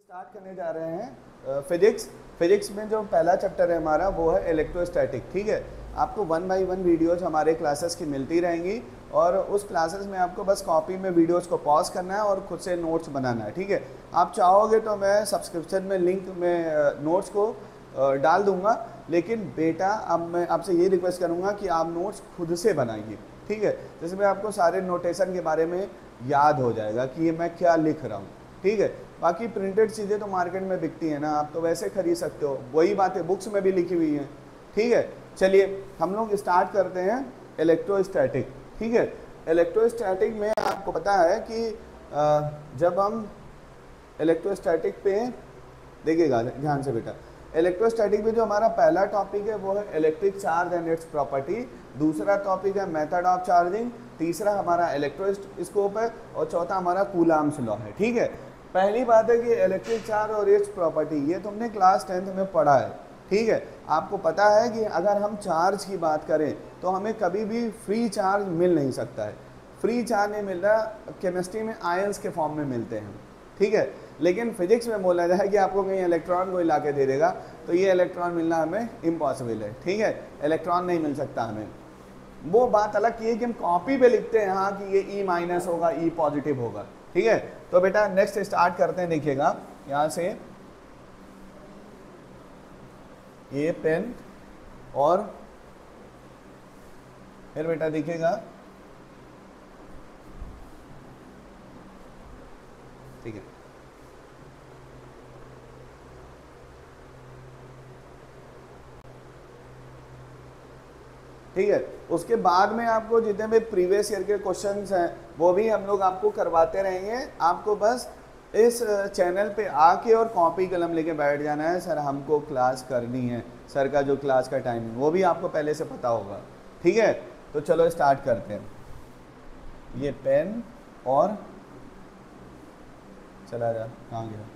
Start करने जा रहे हैं फिजिक्स में जो पहला चैप्टर है हमारा वो है इलेक्ट्रोस्टैटिक। ठीक है, आपको 1 बाय 1 वीडियोज हमारे क्लासेस की मिलती रहेंगी और उस क्लासेस में आपको बस कॉपी में वीडियोस को पॉज करना है और खुद से नोट्स बनाना है। ठीक है, आप चाहोगे तो मैं सब्सक्रिप्शन में लिंक में नोट्स को डाल दूंगा, लेकिन बेटा अब मैं आपसे ये रिक्वेस्ट करूंगा कि आप नोट्स खुद से बनाइए। ठीक है, जिसमें आपको सारे नोटेशन के बारे में याद हो जाएगा कि ये मैं क्या लिख रहा हूँ। ठीक है, बाकी प्रिंटेड चीज़ें तो मार्केट में बिकती है ना, आप तो वैसे खरीद सकते हो, वही बातें बुक्स में भी लिखी हुई हैं। ठीक है, चलिए हम लोग स्टार्ट करते हैं इलेक्ट्रोस्टैटिक। ठीक है, इलेक्ट्रोस्टैटिक में आपको पता है कि जब हम इलेक्ट्रोस्टैटिक पे देखिएगा ध्यान से बेटा, इलेक्ट्रोस्टैटिक में जो हमारा पहला टॉपिक है वो है electric charge and it's property, दूसरा टॉपिक है मेथड ऑफ चार्जिंग, तीसरा हमारा इलेक्ट्रोस्कोप है और चौथा हमारा कूलाम्स लॉ है। ठीक है, पहली बात है कि इलेक्ट्रिक चार्ज और इट्स प्रॉपर्टी ये तुमने क्लास 10th में पढ़ा है। ठीक है, आपको पता है कि अगर हम चार्ज की बात करें तो हमें कभी भी फ्री चार्ज मिल नहीं सकता है। फ्री चार्ज नहीं मिल रहा, केमिस्ट्री में आयंस के फॉर्म में मिलते हैं। ठीक है, लेकिन फिजिक्स में बोला जाए कि आपको कहीं इलेक्ट्रॉन को ला के दे देगा तो ये इलेक्ट्रॉन मिलना हमें इम्पॉसिबल है। ठीक है, इलेक्ट्रॉन नहीं मिल सकता हमें। वो बात अलग की है कि हम कॉपी पे लिखते हैं हाँ कि ये ई माइनस होगा, ई पॉजिटिव होगा। ठीक है, तो बेटा नेक्स्ट स्टार्ट करते हैं। देखिएगा यहाँ से ये पेन और फिर बेटा देखिएगा, ठीक है, ठीक है, उसके बाद में आपको जितने भी प्रीवियस ईयर के क्वेश्चंस हैं वो भी हम लोग आपको करवाते रहेंगे। आपको बस इस चैनल पे आके और कॉपी कलम लेके बैठ जाना है, सर हमको क्लास करनी है, सर का जो क्लास का टाइमिंग वो भी आपको पहले से पता होगा। ठीक है, तो चलो स्टार्ट करते हैं। ये पेन और चला जा कहाँ गया,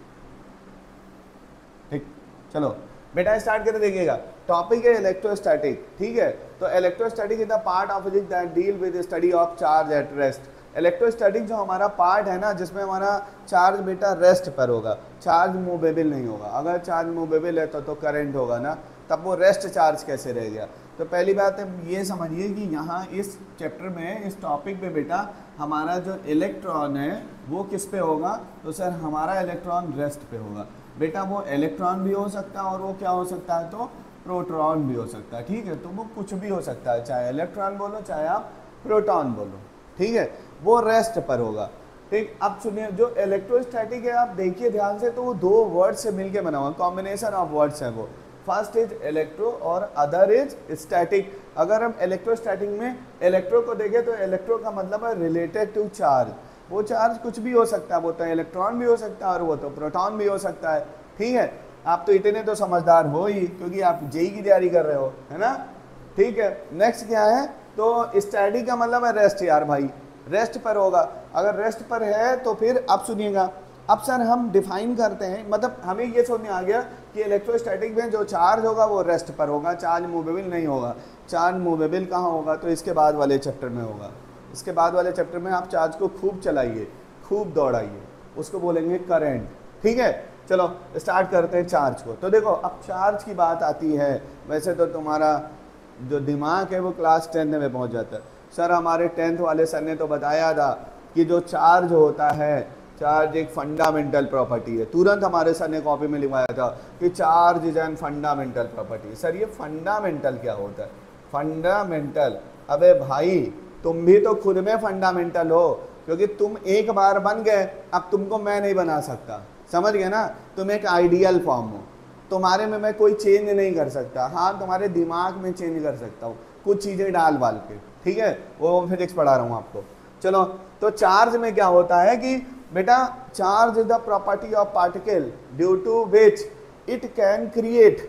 ठीक, चलो बेटा स्टार्ट करके देखिएगा। टॉपिक है इलेक्ट्रोस्टैटिक। ठीक है, तो electrostatic is the part of physics that deal with study of charge at rest. Electrostatic जो हमारा पार्ट है ना, जिसमें हमारा चार्ज बेटा रेस्ट पर होगा, चार्ज मूवेबल नहीं होगा। अगर चार्ज मूवेबल है तो करंट होगा ना, तब वो रेस्ट चार्ज कैसे रह गया। तो पहली बात है ये समझिए कि यहाँ इस चैप्टर में इस टॉपिक पे बेटा हमारा जो इलेक्ट्रॉन है वो किस पे होगा, तो सर हमारा इलेक्ट्रॉन रेस्ट पे होगा। बेटा वो इलेक्ट्रॉन भी हो सकता है और वो क्या हो सकता है, तो प्रोटॉन भी हो सकता है। ठीक है, तो वो कुछ भी हो सकता है, चाहे इलेक्ट्रॉन बोलो चाहे आप प्रोटॉन बोलो। ठीक है, वो रेस्ट पर होगा। ठीक, अब सुनिए जो इलेक्ट्रोस्टैटिक है आप देखिए ध्यान से, तो वो दो वर्ड से मिलके बना हुआ, कॉम्बिनेशन ऑफ वर्ड्स है वो। फर्स्ट इज इलेक्ट्रो और अदर इज स्टैटिक। अगर हम इलेक्ट्रोस्टैटिक में इलेक्ट्रो को देखें तो इलेक्ट्रो का मतलब है रिलेटेड टू चार्ज। वो चार्ज कुछ भी हो सकता है, वो तो इलेक्ट्रॉन भी हो सकता है और वो तो प्रोटॉन भी हो सकता है। ठीक है, आप तो इतने तो समझदार हो ही क्योंकि आप जेई की तैयारी कर रहे हो, है ना। ठीक है, नेक्स्ट क्या है, तो स्टैटिक का मतलब है रेस्ट यार भाई, रेस्ट पर होगा। अगर रेस्ट पर है तो फिर अब सुनिएगा, अब सर हम डिफाइन करते हैं, मतलब हमें ये समझ में आ गया कि इलेक्ट्रोस्टैटिक में जो चार्ज होगा वो रेस्ट पर होगा, चार्ज मूवेबल नहीं होगा। चार्ज मूवेबल कहाँ होगा, तो इसके बाद वाले चैप्टर में होगा। इसके बाद वाले चैप्टर में आप चार्ज को खूब चलाइए, खूब दौड़ाइए, उसको बोलेंगे करंट। ठीक है, चलो स्टार्ट करते हैं चार्ज को। तो देखो अब चार्ज की बात आती है, वैसे तो तुम्हारा जो दिमाग है वो क्लास 10th में पहुंच जाता है। सर हमारे 10th वाले सर ने तो बताया था कि जो चार्ज होता है, चार्ज एक फंडामेंटल प्रॉपर्टी है। तुरंत हमारे सर ने कॉपी में लिखवाया था कि charge is an fundamental property. Sir ये फंडामेंटल क्या होता है, फंडामेंटल, अबे भाई तुम भी तो खुद में फंडामेंटल हो, क्योंकि तुम एक बार बन गए, अब तुमको मैं नहीं बना सकता, समझ गए ना। तुम एक आइडियल फॉर्म हो, तुम्हारे में मैं कोई चेंज नहीं कर सकता। हाँ तुम्हारे दिमाग में चेंज कर सकता हूँ कुछ चीज़ें डाल बाल के। ठीक है, वो फिजिक्स पढ़ा रहा हूँ आपको। चलो, तो चार्ज में क्या होता है कि बेटा charge is the property of particle due to which it can create.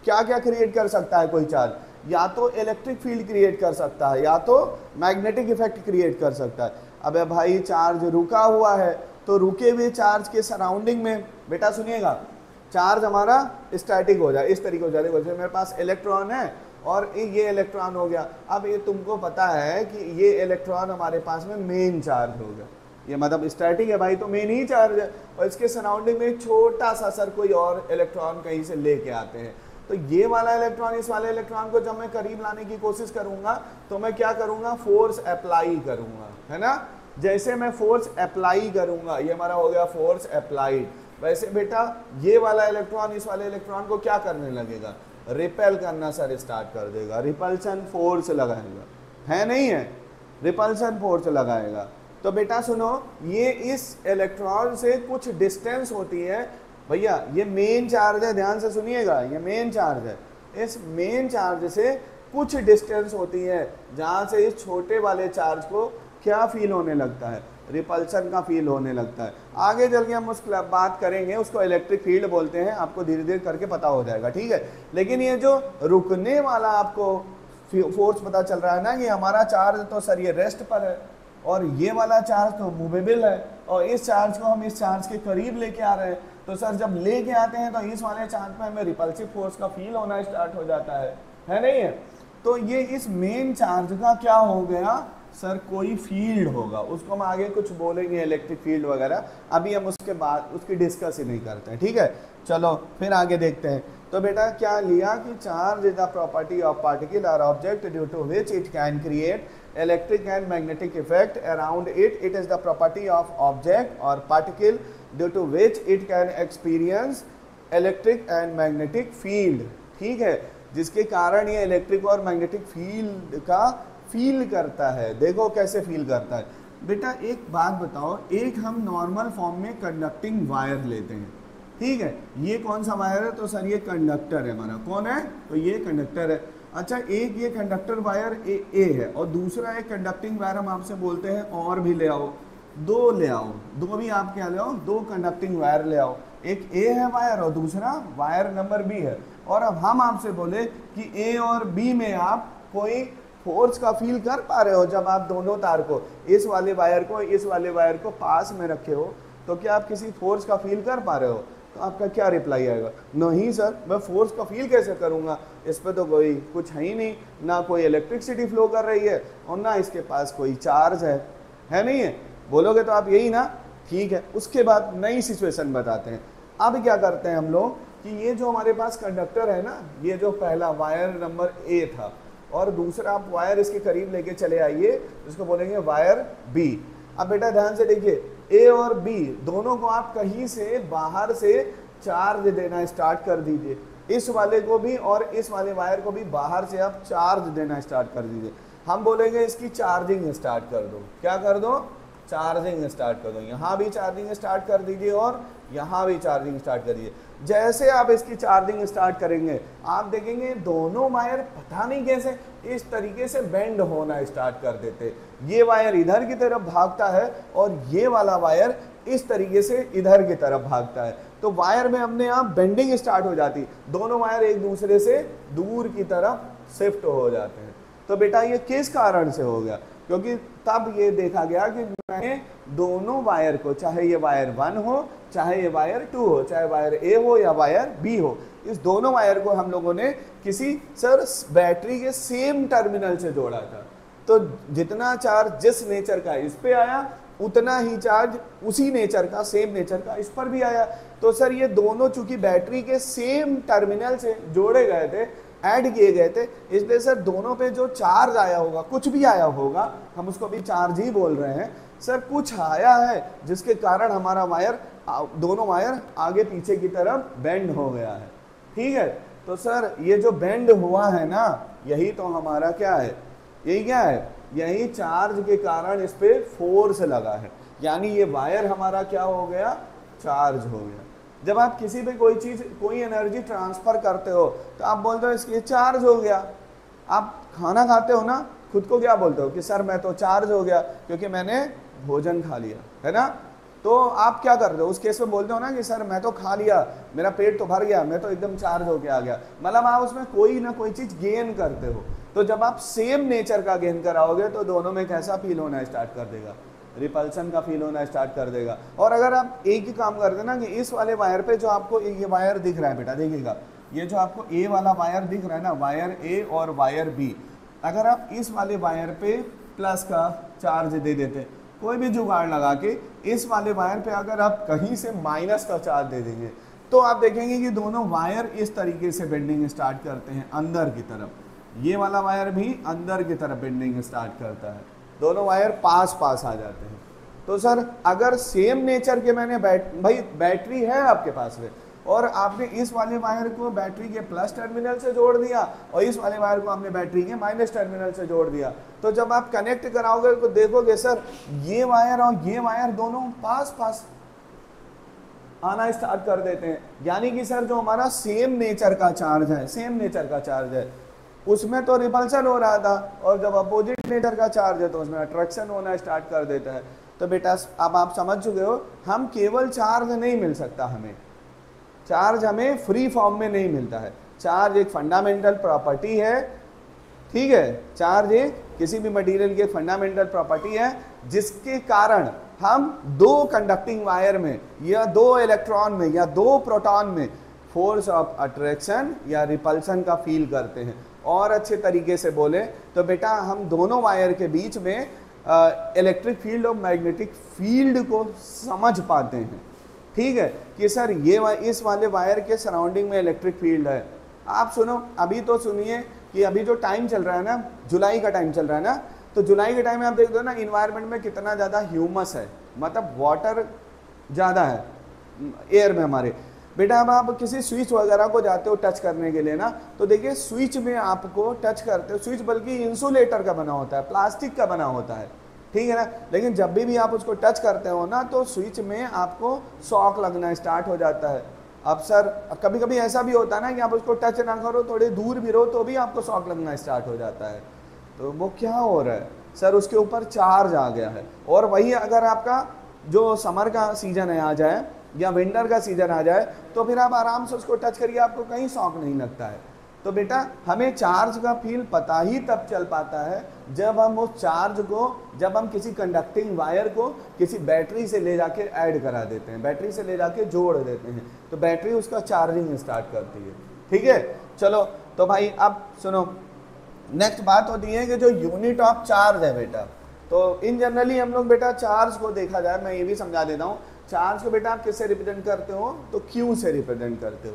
क्या क्या क्रिएट कर सकता है कोई चार्ज, या तो इलेक्ट्रिक फील्ड क्रिएट कर सकता है या तो मैग्नेटिक इफेक्ट क्रिएट कर सकता है। अबे भाई चार्ज रुका हुआ है तो रुके हुए चार्ज के सराउंडिंग में बेटा सुनिएगा, चार्ज हमारा स्टैटिक हो जाए, इस तरीके हो जाए। देखो मेरे पास इलेक्ट्रॉन है और ये इलेक्ट्रॉन हो गया। अब ये तुमको पता है कि ये इलेक्ट्रॉन हमारे पास में मेन चार्ज हो गया, ये मतलब स्टैटिक है भाई, तो मेन ही चार्ज है, और इसके सराउंडिंग में एक छोटा सा सर कोई और इलेक्ट्रॉन कहीं से लेके आते हैं। तो ये वाला इलेक्ट्रॉन इस वाले इलेक्ट्रॉन को जब मैं करीब लाने की कोशिश करूंगा तो मैं क्या करूंगा, फोर्स अप्लाई करूंगा, है ना। जैसे मैं फोर्स अप्लाई करूंगा, ये हमारा हो गया फोर्स अप्लाइड। वैसे बेटा ये वाला इलेक्ट्रॉन इस वाले इलेक्ट्रॉन को क्या करने लगेगा, रिपेल करना सर स्टार्ट कर देगा, रिपल्सन फोर्स लगाएगा, है नहीं है, रिपल्सन फोर्स लगाएगा। तो बेटा सुनो, ये इस इलेक्ट्रॉन से कुछ डिस्टेंस होती है भैया, ये मेन चार्ज है, ध्यान से सुनिएगा, ये मेन चार्ज है, इस मेन चार्ज से कुछ डिस्टेंस होती है जहां से इस छोटे वाले चार्ज को क्या फील होने लगता है, रिपल्सन का फील होने लगता है। आगे चल के हम उस बात करेंगे, उसको इलेक्ट्रिक फील्ड बोलते हैं, आपको धीरे धीरे करके पता हो जाएगा, ठीक है। लेकिन ये जो रुकने वाला आपको फोर्स पता चल रहा है ना कि हमारा चार्ज तो सर ये रेस्ट पर है और ये वाला चार्ज तो मूवेबल है, और इस चार्ज को हम इस चार्ज के करीब लेके आ रहे हैं, तो सर जब लेके आते हैं तो इस वाले चार्ज पे हमें रिपल्सिव फोर्स का फील होना स्टार्ट हो जाता है नहीं है। तो ये इस मेन चार्ज का क्या हो गया सर, कोई फील्ड होगा, उसको हम आगे कुछ बोलेंगे इलेक्ट्रिक फील्ड वगैरह, अभी हम उसके बाद उसकी डिस्कस ही नहीं करते हैं, ठीक है। चलो फिर आगे देखते हैं। तो बेटा क्या लिया कि charge is the property of particle और object due to which it can create electric and magnetic effect around it. It is the property of object और particle due to which it can experience electric and magnetic field, ठीक है, जिसके कारण ये electric और magnetic field का feel करता है। देखो कैसे फील करता है बेटा, एक बात बताओ, एक हम नॉर्मल फॉर्म में कंडक्टिंग वायर लेते हैं, ठीक है, ये कौन सा वायर है, तो सर ये कंडक्टर है हमारा, कौन है, तो ये कंडक्टर है। अच्छा, एक ये कंडक्टर वायर ए है और दूसरा एक कंडक्टिंग वायर हम आपसे बोलते हैं और भी ले आओ, दो ले आओ, दो भी आप क्या ले आओ, दो कंडक्टिंग वायर ले आओ, एक ए है वायर और दूसरा वायर नंबर बी है। और अब हम आपसे बोले कि ए और बी में आप कोई फोर्स का फील कर पा रहे हो, जब आप दोनों तार को इस वाले वायर को इस वाले वायर को पास में रखे हो, तो क्या आप किसी फोर्स का फील कर पा रहे हो, तो आपका क्या रिप्लाई आएगा, नहीं सर मैं फोर्स का फील कैसे करूंगा, इस पर तो कोई कुछ है ही नहीं, ना कोई इलेक्ट्रिसिटी फ्लो कर रही है और ना इसके पास कोई चार्ज है नहीं है, बोलोगे तो आप यही ना, ठीक है। उसके बाद नई सिचुएशन बताते हैं। अब क्या करते हैं हम लोग कि ये जो हमारे पास कंडक्टर है ना, ये जो पहला वायर नंबर ए था और दूसरा आप वायर इसके करीब लेके चले आइए, जिसको बोलेंगे वायर बी। अब बेटा ध्यान से देखिए, ए और बी दोनों को आप कहीं से बाहर से चार्ज देना स्टार्ट कर दीजिए, इस वाले को भी और इस वाले वायर को भी बाहर से आप चार्ज देना स्टार्ट कर दीजिए। हम बोलेंगे इसकी चार्जिंग स्टार्ट कर दो, क्या कर दो, चार्जिंग स्टार्ट कर दो, यहाँ भी चार्जिंग स्टार्ट कर दीजिए और यहाँ भी चार्जिंग स्टार्ट करिए। जैसे आप इसकी चार्जिंग स्टार्ट करेंगे आप देखेंगे दोनों वायर पता नहीं कैसे इस तरीके से बेंड होना स्टार्ट कर देते, ये वायर इधर की तरफ भागता है और ये वाला वायर इस तरीके से इधर की तरफ भागता है, तो वायर में अपने आप बेंडिंग स्टार्ट हो जाती, दोनों वायर एक दूसरे से दूर की तरफ शिफ्ट हो जाते हैं। तो बेटा ये किस कारण से हो गया, क्योंकि तब ये देखा गया कि मैंने दोनों वायर को, चाहे ये वायर 1 हो चाहे ये वायर 2 हो, चाहे वायर ए हो या वायर बी हो, इस दोनों वायर को हम लोगों ने किसी सर बैटरी के सेम टर्मिनल से जोड़ा था। तो जितना चार्ज जिस नेचर का इस पे आया उतना ही चार्ज उसी नेचर का, सेम नेचर का इस पर भी आया। तो सर ये दोनों चूंकि बैटरी के सेम टर्मिनल से जोड़े गए थे, ऐड किए गए थे, इसलिए सर दोनों पे जो चार्ज आया होगा, कुछ भी आया होगा, हम उसको भी चार्ज ही बोल रहे हैं, सर कुछ आया है जिसके कारण हमारा वायर, दोनों वायर आगे पीछे की तरफ बेंड हो गया है, ठीक है। तो सर ये जो बेंड हुआ है ना, यही तो हमारा क्या है, यही क्या है, यही चार्ज के कारण इस पे फोर्स लगा है, यानी ये वायर हमारा क्या हो गया, चार्ज हो गया। जब आप किसी पे कोई चीज, कोई एनर्जी ट्रांसफर करते हो तो आप बोलते हो इसके चार्ज हो गया। आप खाना खाते हो ना, खुद को क्या बोलते हो कि सर मैं तो चार्ज हो गया क्योंकि मैंने भोजन खा लिया, है ना। तो आप क्या कर रहे हो उस केस में, बोलते हो ना कि सर मैं तो खा लिया, मेरा पेट तो भर गया, मैं तो एकदम चार्ज होके आ गया, मतलब आप उसमें कोई ना कोई चीज गेन करते हो। तो जब आप सेम नेचर का गेन कराओगे तो दोनों में कैसा फील होना स्टार्ट कर देगा, रिपल्सन का फील होना स्टार्ट कर देगा। और अगर आप एक ही काम करते ना कि इस वाले वायर पे जो आपको ये वायर दिख रहा है बेटा, देखिएगा ये जो आपको ए वाला वायर दिख रहा है ना, वायर ए और वायर बी, अगर आप इस वाले वायर पे प्लस का चार्ज दे देते कोई भी जुगाड़ लगा के इस वाले वायर पे अगर आप कहीं से माइनस का चार्ज दे देंगे तो आप देखेंगे कि दोनों वायर इस तरीके से बेंडिंग स्टार्ट करते हैं अंदर की तरफ, ये वाला वायर भी अंदर की तरफ बेंडिंग स्टार्ट करता है, दोनों वायर पास पास आ जाते हैं। तो सर अगर सेम नेचर के मैंने भाई बैटरी है आपके पास में और आपने इस वाले वायर को बैटरी के प्लस टर्मिनल से जोड़ दिया और इस वाले वायर को आपने बैटरी के माइनस टर्मिनल से जोड़ दिया, तो जब आप कनेक्ट कराओगे तो देखोगे सर ये वायर और ये वायर दोनों पास पास आना स्टार्ट कर देते हैं। यानी कि सर जो हमारा सेम नेचर का चार्ज है, सेम नेचर का चार्ज है, उसमें तो रिपल्सन हो रहा था और जब अपोजिट नेचर का चार्ज है तो उसमें अट्रैक्शन होना स्टार्ट कर देता है। तो बेटा अब आप समझ चुके हो, हम केवल चार्ज नहीं मिल सकता, हमें चार्ज हमें फ्री फॉर्म में नहीं मिलता है। चार्ज एक फंडामेंटल प्रॉपर्टी है, ठीक है, चार्ज एक किसी भी मटेरियल की फंडामेंटल प्रॉपर्टी है जिसके कारण हम दो कंडक्टिंग वायर में या दो इलेक्ट्रॉन में या दो प्रोटॉन में फोर्स ऑफ अट्रैक्शन या रिपल्सन का फील करते हैं। और अच्छे तरीके से बोले तो बेटा हम दोनों वायर के बीच में इलेक्ट्रिक फील्ड और मैग्नेटिक फील्ड को समझ पाते हैं, ठीक है, कि सर ये इस वाले वायर के सराउंडिंग में इलेक्ट्रिक फील्ड है। आप सुनो, अभी तो सुनिए कि अभी जो टाइम चल रहा है ना, जुलाई का टाइम चल रहा है ना, तो जुलाई के टाइम में आप देख दो ना इन्वायरमेंट में कितना ज़्यादा ह्यूमस है, मतलब वाटर ज़्यादा है एयर में हमारे। बेटा अब आप किसी स्विच वगैरह को जाते हो टच करने के लिए ना, तो देखिए स्विच में आपको टच करते हो, स्विच बल्कि इंसुलेटर का बना होता है, प्लास्टिक का बना होता है, ठीक है ना, लेकिन जब भी आप उसको टच करते हो ना तो स्विच में आपको शॉक लगना स्टार्ट हो जाता है। अब सर कभी कभी ऐसा भी होता है ना कि आप उसको टच ना करो, थोड़ी दूर भी रहो तो भी आपको शॉक लगना स्टार्ट हो जाता है। तो वो क्या हो रहा है सर, उसके ऊपर चार्ज आ गया है। और वही अगर आपका जो समर का सीजन है आ जाए या विंटर का सीजन आ जाए तो फिर आप आराम से उसको टच करिए, आपको कहीं शॉक नहीं लगता है। तो बेटा हमें चार्ज का फील पता ही तब चल पाता है जब हम उस चार्ज को, जब हम किसी कंडक्टिंग वायर को किसी बैटरी से ले जाके ऐड करा देते हैं, बैटरी से ले जाके जोड़ देते हैं, तो बैटरी उसका चार्जिंग स्टार्ट करती है, ठीक है। चलो तो भाई अब सुनो, नेक्स्ट बात होती है कि जो यूनिट ऑफ चार्ज है बेटा, तो इन जनरली हम लोग बेटा चार्ज को देखा जाए, मैं ये भी समझा देता हूँ, चार्ज को बेटा आप किससे रिप्रेजेंट करते हो, तो क्यू से रिप्रेजेंट करते हो।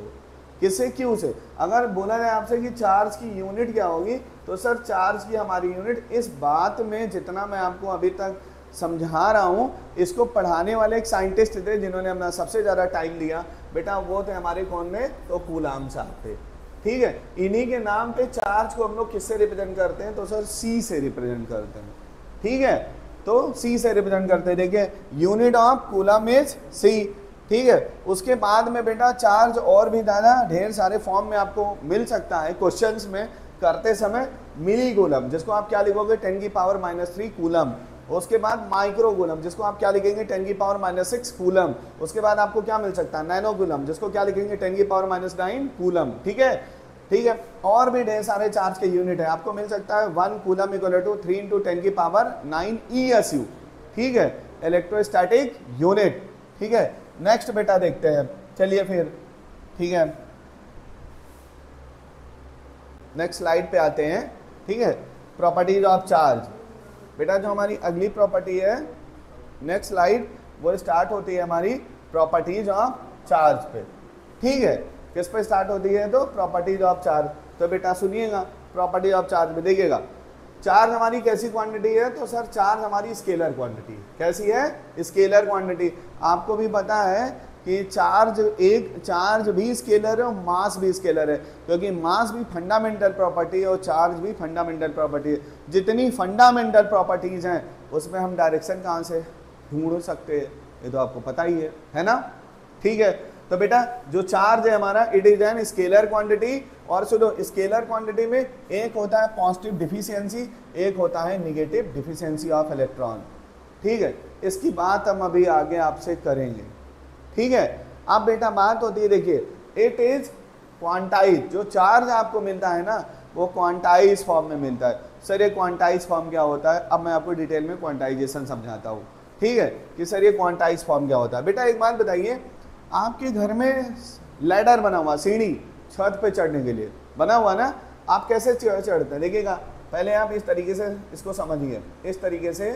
किससे? क्यू से। अगर बोला जाए आपसे कि चार्ज की यूनिट क्या होगी, तो सर चार्ज की हमारी यूनिट इस बात में जितना मैं आपको अभी तक समझा रहा हूँ, इसको पढ़ाने वाले एक साइंटिस्ट थे जिन्होंने अपना सबसे ज़्यादा टाइम दिया बेटा, वो थे हमारे कौन में, तो कूलाम साहब थे, ठीक है। इन्हीं के नाम पे चार्ज को हम लोग किससे रिप्रेजेंट करते हैं, तो सर सी से रिप्रेजेंट करते हैं, ठीक है। तो सी से रिप्रेजेंट करते हैं, देखिए unit of coulomb is C, ठीक है। उसके बाद में बेटा चार्ज और भी ज़्यादा ढेर सारे फॉर्म में आपको मिल सकता है क्वेश्चंस में करते समय। मिली कूलम जिसको आप क्या लिखोगे 10 की पावर -3 कूलम, उसके बाद माइक्रो कूलम जिसको आप क्या लिखेंगे 10 की पावर -6 कूलम, उसके बाद आपको क्या मिल सकता है नैनो कूलम जिसको क्या लिखेंगे 10 की पावर -9 कूलम, ठीक है, ठीक है। और भी ढेर सारे चार्ज के यूनिट है, आपको मिल सकता है 1 कूलम इक्वल टू 3 × 10 की पावर 9 ESU, ठीक है, इलेक्ट्रोस्टैटिक यूनिट, ठीक है। नेक्स्ट बेटा देखते हैं, चलिए फिर, ठीक है, नेक्स्ट स्लाइड पे आते हैं, ठीक है। प्रॉपर्टीज ऑफ चार्ज, बेटा जो हमारी अगली प्रॉपर्टी है नेक्स्ट स्लाइड, वो स्टार्ट होती है हमारी प्रॉपर्टीज ऑफ चार्ज पे, ठीक है। किस पे स्टार्ट होती है, तो प्रॉपर्टीज ऑफ चार्ज। तो बेटा सुनिएगा, प्रॉपर्टी ऑफ चार्ज में देखिएगा चार्ज हमारी कैसी क्वांटिटी है, तो सर चार्ज हमारी स्केलर क्वांटिटी है। कैसी है? Scalar quantity. आपको भी पता है कि चार्ज भी स्केलर है और मास भी स्केलर है, क्योंकि मास भी फंडामेंटल प्रॉपर्टी है और चार्ज भी फंडामेंटल प्रॉपर्टी है। जितनी फंडामेंटल प्रॉपर्टीज हैं उसमें हम डायरेक्शन कहाँ से ढूंढ सकते हैं, ये तो आपको पता ही है ना, ठीक है। तो बेटा जो चार्ज है हमारा, it is an scalar quantity. और सुनो, स्केलर क्वांटिटी में एक होता है पॉजिटिव डिफिशियंसी, एक होता है निगेटिव डिफिशियंसी ऑफ इलेक्ट्रॉन, ठीक है। इसकी बात हम अभी आगे आपसे करेंगे, ठीक है। अब बेटा बात होती है, देखिए इट इज क्वांटाइज, जो चार्ज आपको मिलता है ना वो क्वांटाइज फॉर्म में मिलता है। सर ये क्वांटाइज फॉर्म क्या होता है, अब मैं आपको डिटेल में क्वांटाइजेशन समझाता हूँ, ठीक है, कि सर ये क्वांटाइज फॉर्म क्या होता है। बेटा एक बात बताइए, आपके घर में लैडर बना हुआ, सीढ़ी छत पे चढ़ने के लिए बना हुआ ना, आप कैसे चढ़ते हैं, देखिएगा पहले आप इस तरीके से इसको समझिए, इस तरीके से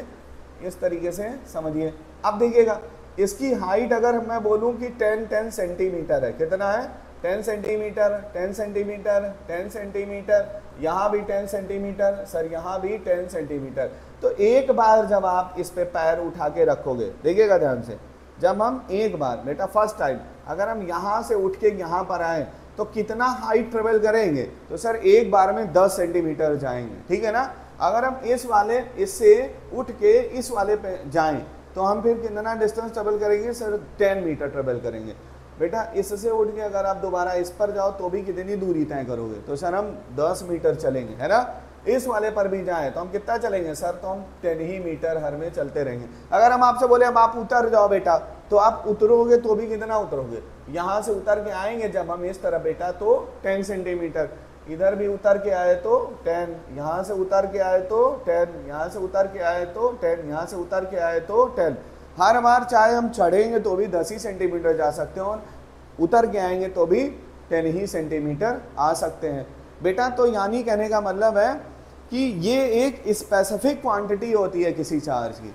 इस तरीके से समझिए। अब देखिएगा इसकी हाइट अगर मैं बोलूं कि 10 सेंटीमीटर है, कितना है 10 सेंटीमीटर, 10 सेंटीमीटर, 10 सेंटीमीटर, यहाँ भी 10 सेंटीमीटर, सर यहाँ भी 10 सेंटीमीटर। तो एक बार जब आप इस पे पैर उठा के रखोगे, देखिएगा ध्यान से, जब हम एक बार बेटा फर्स्ट टाइम अगर हम यहाँ से उठ के यहाँ पर आए तो कितना हाइट ट्रेवल करेंगे, तो सर एक बार में 10 सेंटीमीटर जाएंगे, ठीक है ना। अगर हम इस वाले इससे उठ के इस वाले पे जाएं तो हम फिर कितना डिस्टेंस ट्रेवल करेंगे सर, 10 मीटर ट्रेवल करेंगे। बेटा इससे उठ के अगर आप दोबारा इस पर जाओ तो भी कितनी दूरी तय करोगे, तो सर हम 10 मीटर चलेंगे, है ना। इस वाले पर भी जाए तो हम कितना चलेंगे सर, तो हम 10 ही मीटर हर में चलते रहेंगे। अगर हम आपसे बोले अब आप उतर जाओ बेटा, तो आप उतरोगे तो भी कितना उतरोगे, यहाँ से उतर के आएंगे जब हम इस तरफ बेटा तो 10 सेंटीमीटर, इधर भी उतर के आए तो 10, यहाँ से उतर के आए तो 10, यहाँ से उतर के आए तो 10, यहाँ से उतर के आए तो 10। हर बार चाहे हम चढ़ेंगे तो भी 10 ही सेंटीमीटर जा सकते हैं और उतर के आएंगे तो भी 10 ही सेंटीमीटर आ सकते हैं बेटा। तो यानी कहने का मतलब है कि ये एक स्पेसिफिक क्वांटिटी होती है किसी चार्ज की,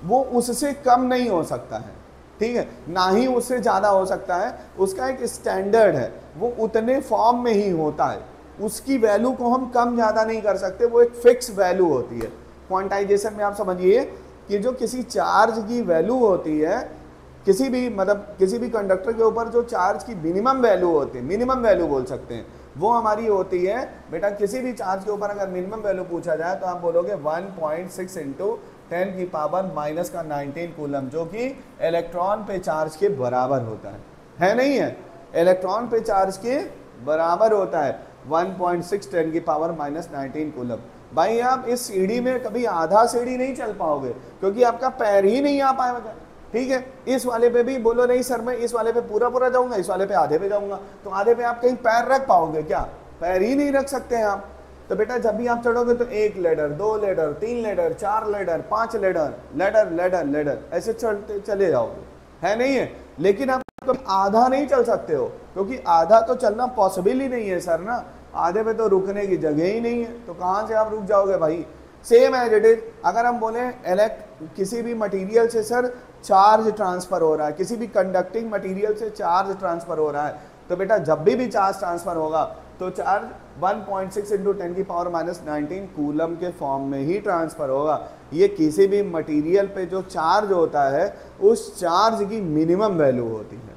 वो उससे कम नहीं हो सकता है, ठीक है, ना ही उससे ज़्यादा हो सकता है। उसका एक स्टैंडर्ड है, वो उतने फॉर्म में ही होता है, उसकी वैल्यू को हम कम ज़्यादा नहीं कर सकते, वो एक फिक्स वैल्यू होती है। क्वांटाइजेशन में आप समझिए कि जो किसी चार्ज की वैल्यू होती है, किसी भी मतलब किसी भी कंडक्टर के ऊपर जो चार्ज की मिनिमम वैल्यू होती है, मिनिमम वैल्यू बोल सकते हैं, वो हमारी होती है बेटा। किसी भी चार्ज के ऊपर अगर मिनिमम वैल्यू पूछा जाए तो आप बोलोगे 1.6 इंटू 10 की पावर माइनस का 19 कूलम, जो कि इलेक्ट्रॉन पे चार्ज के बराबर होता है नहीं है, इलेक्ट्रॉन पे चार्ज के बराबर होता है 1.6 10 की पावर माइनस 19 कूलम। भाई आप इस सीढ़ी में कभी आधा सीढ़ी नहीं चल पाओगे क्योंकि आपका पैर ही नहीं आ पाएगा, ठीक है। इस वाले पे भी बोलो नहीं सर मैं इस वाले पे पूरा पूरा जाऊंगा, इस वाले पे आधे पे जाऊंगा, तो आधे पे आप कहीं पैर रख पाओगे क्या, पैर ही नहीं रख सकते हैं आप। तो बेटा जब भी आप चढ़ोगे तो 1 ladder, 2 ladder, 3 ladder, 4 ladder, 5 ladder, ladder ladder ladder ऐसे चढ़ते चले जाओगे, है नहीं है। लेकिन आप कभी आधा नहीं चल सकते हो क्योंकि आधा तो चलना पॉसिबल ही नहीं है सर ना, आधे पे तो रुकने की जगह ही नहीं है, तो कहाँ से आप रुक जाओगे भाई। सेम एज इट इज अगर हम बोले किसी भी मटेरियल से सर चार्ज ट्रांसफर हो रहा है, किसी भी कंडक्टिंग मटेरियल से चार्ज ट्रांसफर हो रहा है, तो बेटा जब भी चार्ज ट्रांसफर होगा तो चार्ज 1.6 इंटू 10 की पावर माइनस 19 कूलम के फॉर्म में ही ट्रांसफर होगा। ये किसी भी मटेरियल पे जो चार्ज होता है उस चार्ज की मिनिमम वैल्यू होती है,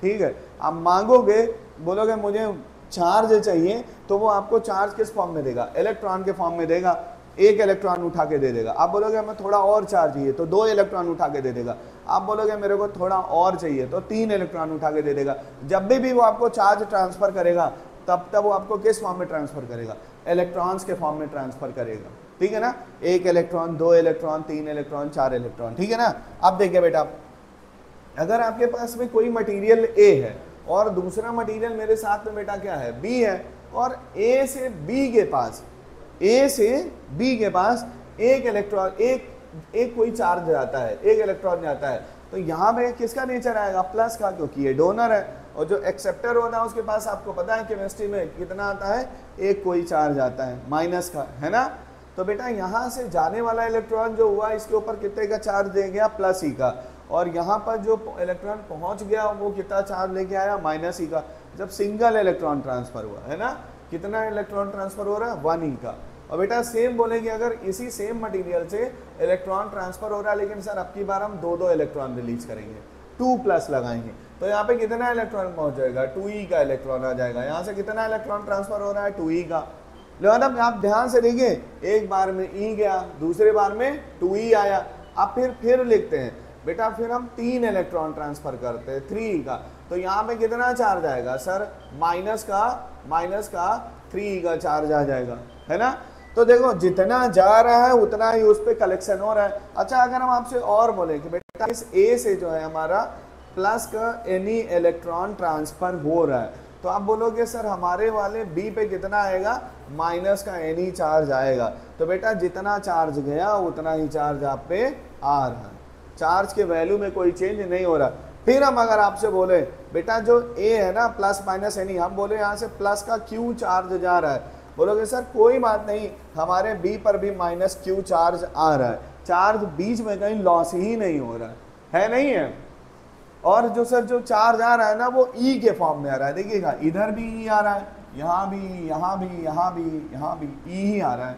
ठीक है। आप मांगोगे बोलोगे मुझे चार्ज चाहिए तो वो आपको चार्ज किस फॉर्म में देगा, इलेक्ट्रॉन के फॉर्म में देगा, 1 इलेक्ट्रॉन उठा के दे देगा। आप बोलोगे हमें थोड़ा और चार्ज चाहिए तो 2 इलेक्ट्रॉन उठा के दे देगा। आप बोलोगे मेरे को थोड़ा और चाहिए तो 3 इलेक्ट्रॉन उठा के दे देगा। जब भी वो आपको चार्ज ट्रांसफर करेगा तब वो आपको किस फॉर्म में ट्रांसफर करेगा, इलेक्ट्रॉन्स के फॉर्म में ट्रांसफर करेगा, ठीक है ना। 1 इलेक्ट्रॉन, 2 इलेक्ट्रॉन, 3 इलेक्ट्रॉन, 4 इलेक्ट्रॉन, ठीक है ना। अब देखिए बेटा अगर आपके पास में कोई मटेरियल ए है और दूसरा मटेरियल मेरे साथ में बेटा क्या है बी है, और ए से बी के पास एक इलेक्ट्रॉन एक कोई चार्ज जाता है, एक इलेक्ट्रॉन जाता है, तो यहाँ पे किसका नेचर आएगा, प्लस का, क्योंकि ये डोनर है। और जो एक्सेप्टर होता है उसके पास आपको पता है केमिस्ट्री में कितना आता है, एक कोई चार्ज आता है माइनस का, है ना। तो बेटा यहाँ से जाने वाला इलेक्ट्रॉन जो हुआ इसके ऊपर कितने का चार्ज दे गया, प्लस ही का, और यहाँ पर जो इलेक्ट्रॉन पहुँच गया वो कितना चार्ज लेके आया, माइनस ही का। जब सिंगल इलेक्ट्रॉन ट्रांसफर हुआ है ना, कितना इलेक्ट्रॉन ट्रांसफर हो रहा है, 1 ही का। और बेटा सेम बोलेंगे अगर इसी सेम मटेरियल से इलेक्ट्रॉन ट्रांसफर हो रहा है लेकिन सर अब की बार हम 2 इलेक्ट्रॉन रिलीज करेंगे, 2 प्लस लगाएंगे, तो यहाँ पे कितना इलेक्ट्रॉन पहुंच जाएगा, 2e का इलेक्ट्रॉन आ जाएगा। यहाँ से कितना इलेक्ट्रॉन ट्रांसफर हो रहा है, 2e का। मतलब आप ध्यान से देखिए, एक बार में e गया, दूसरे बार में 2e आया। अब फिर लिखते हैं बेटा, फिर हम 3 इलेक्ट्रॉन ट्रांसफर करते हैं 3e का, तो यहाँ पे कितना चार्ज आएगा सर, माइनस का 3e का चार्ज आ जाएगा, है ना। तो देखो जितना जा रहा है उतना ही उस पर कलेक्शन हो रहा है। अच्छा अगर हम आपसे और बोले कि बेटा इस ए से जो है हमारा प्लस का एनी इलेक्ट्रॉन ट्रांसफर हो रहा है, तो आप बोलोगे सर हमारे वाले बी पे कितना आएगा, माइनस का एनी चार्ज आएगा। तो बेटा जितना चार्ज गया उतना ही चार्ज आप पे आ रहा है, चार्ज के वैल्यू में कोई चेंज नहीं हो रहा। फिर हम अगर आपसे बोले बेटा जो ए है ना प्लस माइनस एनी, हम बोले यहाँ से प्लस का क्यू चार्ज जा रहा है, बोलोगे सर कोई बात नहीं, हमारे बी पर भी माइनस क्यू चार्ज आ रहा है, चार्ज बीच में कहीं लॉस ही नहीं हो रहा है नहीं है। और जो सर जो चार्ज आ रहा है ना वो ई के फॉर्म में आ रहा है, देखिएगा इधर भी ई आ रहा है, यहाँ भी, यहाँ भी, यहाँ भी, यहाँ भी ई ही आ रहा है,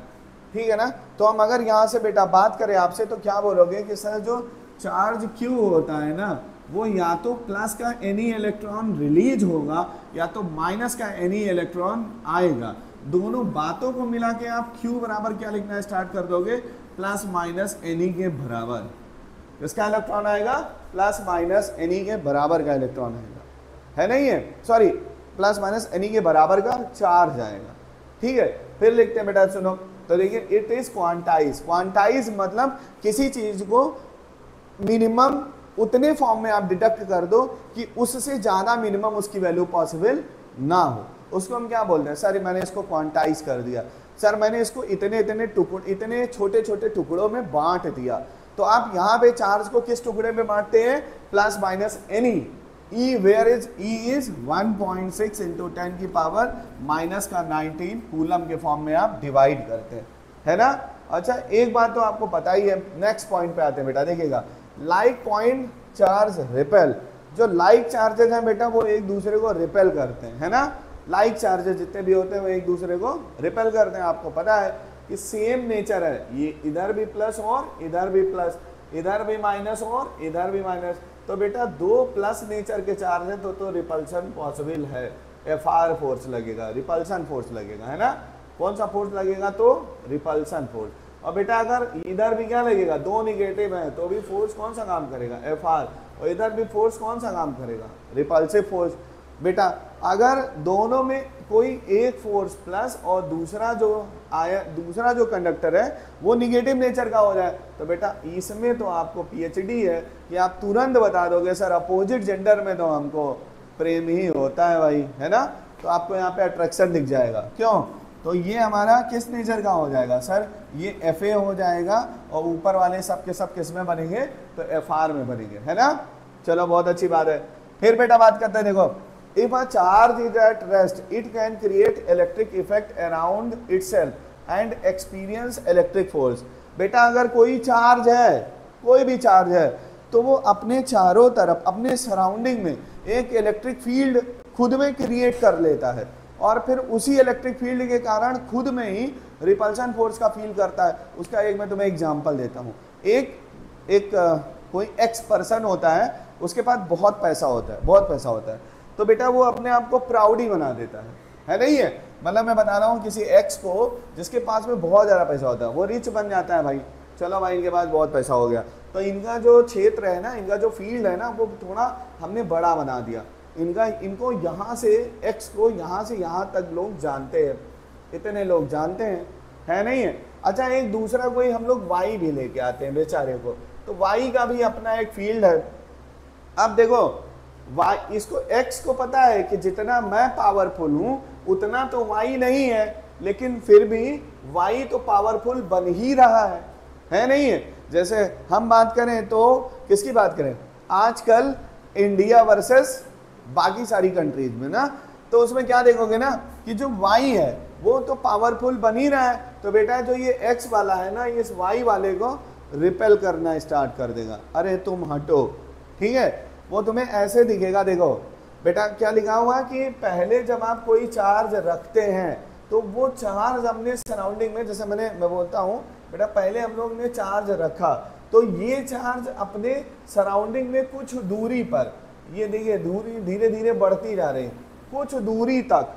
ठीक है ना। तो हम अगर यहाँ से बेटा बात करें आपसे तो क्या बोलोगे कि सर जो चार्ज क्यू होता है ना वो या तो प्लस का एनी इलेक्ट्रॉन रिलीज होगा या तो माइनस का एनी इलेक्ट्रॉन आएगा। दोनों बातों को मिला के आप Q बराबर क्या लिखना स्टार्ट कर दोगे, प्लस माइनस एनी के बराबर। इसका इलेक्ट्रॉन आएगा प्लस माइनस एनी के बराबर का इलेक्ट्रॉन आएगा, है नहीं है, सॉरी प्लस माइनस एनी के बराबर का चार्ज आएगा, ठीक है। फिर लिखते हैं बेटा सुनो, तो देखिए इट इज क्वांटाइज। क्वांटाइज मतलब किसी चीज को मिनिमम उतने फॉर्म में आप डिडक्ट कर दो कि उससे ज्यादा मिनिमम उसकी वैल्यू पॉसिबल ना हो, उसको हम क्या बोलते हैं, सर मैंने इसको क्वांटाइज कर दिया, सर मैंने इसको इतने छोटे छोटे टुकड़ों में बांट दिया। तो आप यहाँ पे चार्ज को किस टुकड़े में बांटते हैं, plus minus any, E where is E is 1.6 into 10 की पावर माइनस का 19 कूलम के फॉर्म में आप डिवाइड करते हैं, है ना। अच्छा एक बात तो आपको पता ही है, नेक्स्ट पॉइंट पे आते हैं बेटा, देखिएगा लाइक पॉइंट चार्ज रिपेल। जो लाइक चार्जेस हैं बेटा वो एक दूसरे को रिपेल करते हैं, है ना। लाइक चार्जेस जितने भी होते हैं वो एक दूसरे को रिपेल करते हैं। आपको पता है कि सेम नेचर है, ये इधर भी प्लस और इधर भी प्लस, इधर भी माइनस और इधर भी माइनस, तो बेटा दो प्लस नेचर के चार्ज है तो रिपल्सन पॉसिबल है, एफआर फोर्स लगेगा, रिपल्सन फोर्स लगेगा, है ना। कौन सा फोर्स लगेगा, तो रिपल्सन फोर्स। और बेटा अगर इधर भी क्या लगेगा, दो निगेटिव है तो भी फोर्स कौन सा काम करेगा, एफआर, और इधर भी फोर्स कौन सा काम करेगा, रिपल्सिव फोर्स। बेटा अगर दोनों में कोई एक फोर्स प्लस और दूसरा जो कंडक्टर है वो निगेटिव नेचर का हो जाए तो बेटा इसमें तो आपको पीएचडी है कि आप तुरंत बता दोगे सर अपोजिट जेंडर में तो हमको प्रेम ही होता है भाई, है ना। तो आपको यहाँ पे अट्रैक्शन दिख जाएगा, क्यों, तो ये हमारा किस नेचर का हो जाएगा सर, ये FA हो जाएगा और ऊपर वाले सब के सब किस में बनेंगे, तो FR में बनेंगे, है ना। चलो बहुत अच्छी बात है। फिर बेटा बात करते हैं, देखो if a charge is at rest it can create electric effect around itself and experience electric force। बेटा अगर कोई चार्ज है, कोई भी चार्ज है तो वो अपने चारों तरफ अपने सराउंडिंग में एक इलेक्ट्रिक फील्ड खुद में क्रिएट कर लेता है और फिर उसी इलेक्ट्रिक फील्ड के कारण खुद में ही रिपल्सन फोर्स का फील करता है। उसका एक मैं तुम्हें एग्जांपल देता हूँ। एक कोई एक्स पर्सन होता है, उसके पास बहुत पैसा होता है, बहुत पैसा होता है, तो बेटा वो अपने आप को प्राउड ही बना देता है नहीं है। मतलब मैं बता रहा हूँ किसी एक्स को जिसके पास में बहुत ज़्यादा पैसा होता है, वो रिच बन जाता है भाई, चलो भाई इनके पास बहुत पैसा हो गया, तो इनका जो क्षेत्र है ना, इनका जो फील्ड है ना, वो थोड़ा हमने बड़ा बना दिया। इनको यहाँ से एक्स को यहाँ से यहाँ तक लोग जानते हैं, इतने लोग जानते हैं, है नहीं है। अच्छा एक दूसरा कोई हम लोग वाई भी लेके आते हैं बेचारे को, तो वाई का भी अपना एक फील्ड है। अब देखो वाई, इसको एक्स को पता है कि जितना मैं पावरफुल हूं उतना तो वाई नहीं है, लेकिन फिर भी वाई तो पावरफुल बन ही रहा है नहीं है। जैसे हम बात करें तो किसकी बात करें, आजकल इंडिया वर्सेस बाकी सारी कंट्रीज में ना, तो उसमें क्या देखोगे ना कि जो वाई है वो तो पावरफुल बन ही रहा है, तो बेटा जो ये एक्स वाला है ना, इस वाई वाले को रिपेल करना स्टार्ट कर देगा, अरे तुम हटो, ठीक है। वो तुम्हें ऐसे दिखेगा, देखो बेटा क्या लिखा हुआ कि पहले जब आप कोई चार्ज रखते हैं तो वो चार्ज अपने सराउंडिंग में, जैसे मैं बोलता हूँ बेटा पहले हम लोग ने चार्ज रखा तो ये चार्ज अपने सराउंडिंग में कुछ दूरी पर, ये देखिए दूरी धीरे धीरे बढ़ती जा रही है, कुछ दूरी तक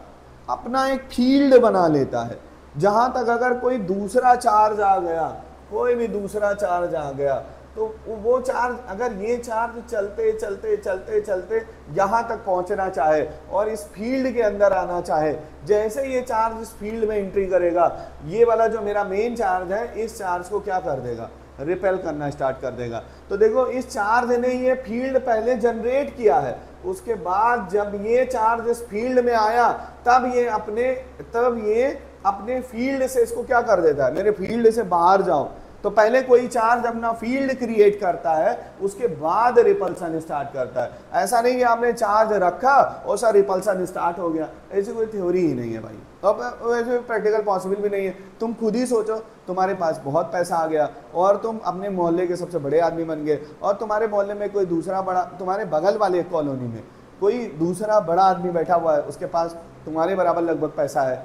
अपना एक फील्ड बना लेता है, जहाँ तक अगर कोई दूसरा चार्ज आ गया, कोई भी दूसरा चार्ज आ गया तो वो चार्ज, अगर ये चार्ज चलते चलते चलते चलते यहाँ तक पहुँचना चाहे और इस फील्ड के अंदर आना चाहे, जैसे ये चार्ज इस फील्ड में एंट्री करेगा, ये वाला जो मेरा मेन चार्ज है इस चार्ज को क्या कर देगा, रिपेल करना स्टार्ट कर देगा। तो देखो इस चार्ज ने ये फील्ड पहले जनरेट किया है, उसके बाद जब ये चार्ज इस फील्ड में आया तब ये अपने फील्ड से इसको क्या कर देता है, मेरे फील्ड से बाहर जाओ, तो पहले कोई चार्ज अपना फील्ड क्रिएट करता है, उसके बाद रिपल्सन स्टार्ट करता है। ऐसा नहीं कि आपने चार्ज रखा और सर रिपल्सन स्टार्ट हो गया, ऐसी कोई थ्योरी ही नहीं है भाई। अब वैसे प्रैक्टिकल पॉसिबल भी नहीं है। तुम खुद ही सोचो, तुम्हारे पास बहुत पैसा आ गया और तुम अपने मोहल्ले के सबसे बड़े आदमी बन गए, और तुम्हारे मोहल्ले में कोई दूसरा बड़ा, तुम्हारे बगल वाले कॉलोनी में कोई दूसरा बड़ा आदमी बैठा हुआ है, उसके पास तुम्हारे बराबर लगभग पैसा है,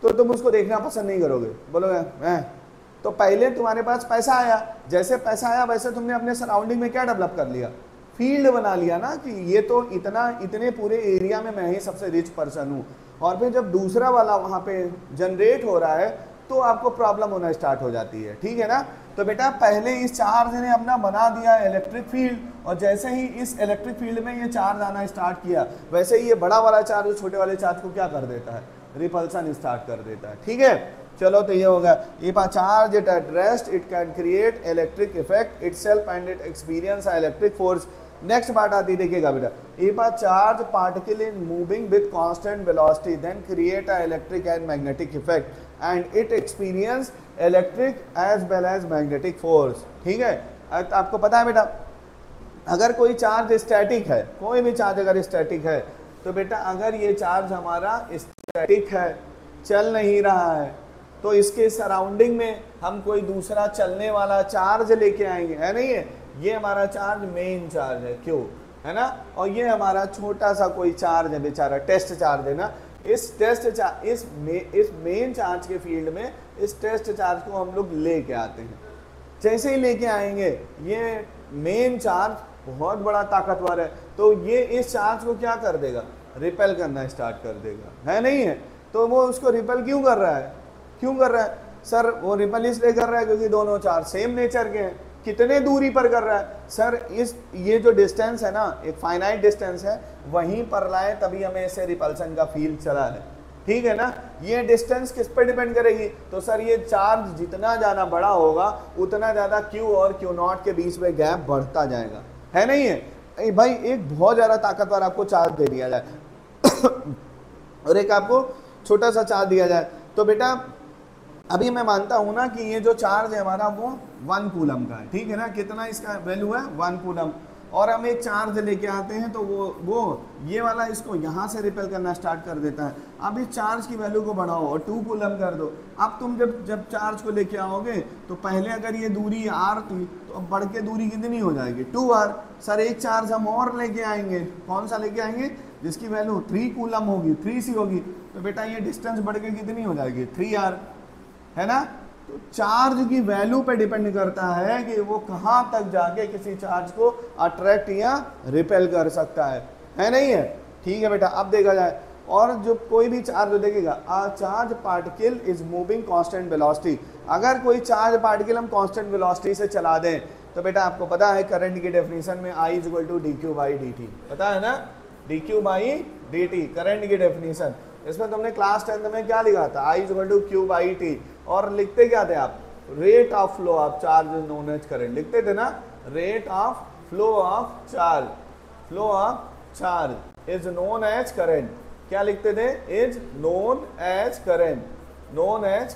तो तुम उसको देखना पसंद नहीं करोगे, बोलोगे मैं। तो पहले तुम्हारे पास पैसा आया, जैसे पैसा आया वैसे तुमने अपने सराउंडिंग में क्या डेवलप कर लिया, फील्ड बना लिया ना कि ये तो इतने पूरे एरिया में मैं ही सबसे रिच पर्सन हूँ। और फिर जब दूसरा वाला वहाँ पे जनरेट हो रहा है तो आपको प्रॉब्लम होना स्टार्ट हो जाती है, ठीक है ना। तो बेटा पहले इस चार्ज ने अपना बना दिया इलेक्ट्रिक फील्ड, और जैसे ही इस इलेक्ट्रिक फील्ड में ये चार्ज आना स्टार्ट किया, वैसे ही ये बड़ा वाला चार्ज छोटे वाले चार्ज को क्या कर देता है, रिपल्सन स्टार्ट कर देता है, ठीक है। चलो तो ये होगा, if a charge it at rest it can create electric effect itself and it experience electric force. Next part आती है, देखिएगा बेटा, if a charge particle in moving with constant velocity then create a electric and magnetic effect and it experience electric as well as magnetic force, ठीक है। आपको पता है बेटा, अगर कोई चार्ज स्टैटिक है, कोई भी चार्ज अगर स्टैटिक है, तो बेटा अगर ये चार्ज हमारा स्टैटिक है, चल नहीं रहा है, तो इसके सराउंडिंग में हम कोई दूसरा चलने वाला चार्ज लेके आएंगे, है नहीं है। ये हमारा चार्ज मेन चार्ज है, क्यों, है ना, और ये हमारा छोटा सा कोई चार्ज है बेचारा, टेस्ट चार्ज है ना। इस मेन चार्ज के फील्ड में इस टेस्ट चार्ज को हम लोग लेके आते हैं। जैसे ही लेके आएंगे, ये मेन चार्ज बहुत बड़ा ताकतवर है, तो ये इस चार्ज को क्या कर देगा, रिपेल करना स्टार्ट कर देगा, है नहीं है। तो वो उसको रिपेल क्यों कर रहा है, क्यों कर रहा है सर, वो रिपेल इसलिए कर रहा है क्योंकि दोनों चार्ज सेम नेचर के हैं। कितने दूरी पर कर रहा है सर, ये जो डिस्टेंस है ना, एक फाइनाइट डिस्टेंस है, वहीं पर लाए तभी हमें इसे रिपल्सन का फील्ड चला है, ठीक है ना। ये डिस्टेंस किस पर डिपेंड करेगी, तो सर ये चार्ज जितना ज़्यादा बड़ा होगा उतना ज़्यादा Q और Q0 के बीच में गैप बढ़ता जाएगा, है नहीं है भाई। एक बहुत ज़्यादा ताकतवर आपको चार्ज दे दिया जाए और एक आपको छोटा सा चार्ज दिया जाए, तो बेटा अभी मैं मानता हूं ना कि ये जो चार्ज है हमारा वो 1 कूलम का है, ठीक है ना। कितना इसका वैल्यू है, 1 कूलम, और हम एक चार्ज लेके आते हैं तो वो ये वाला इसको यहाँ से रिपेल करना स्टार्ट कर देता है। अब इस चार्ज की वैल्यू को बढ़ाओ और 2 कूलम कर दो। अब तुम जब चार्ज को लेके आओगे तो पहले अगर ये दूरी r थी तो अब बढ़ के दूरी कितनी हो जाएगी, 2r। सर एक चार्ज हम और लेके आएंगे, कौन सा लेके आएंगे, जिसकी वैल्यू 3 कूलम होगी, 3c होगी, तो बेटा ये डिस्टेंस बढ़ के कितनी हो जाएगी, 3r, है ना। तो चार्ज की वैल्यू पे डिपेंड करता है कि वो कहाँ तक जाके किसी चार्ज को अट्रैक्ट या रिपेल कर सकता है नहीं है, ठीक है बेटा। अब देखा जाए, और जो कोई भी चार्ज देखेगा, अ charge particle is moving constant velocity, अगर कोई चार्ज पार्टिकल हम कांस्टेंट वेलोसिटी से चला दें तो बेटा आपको पता है करंट की डेफिनेशन में I is equal to dq/dt, पता है ना, dq/dt करंट की डेफिनेशन। इसमें तुमने क्लास 10th में क्या लिखा था, I is equal to q/t, और लिखते क्या थे आप, rate of flow of charge is known as current, लिखते थे ना, rate of flow of charge is known as current. क्या लिखते थे, is known as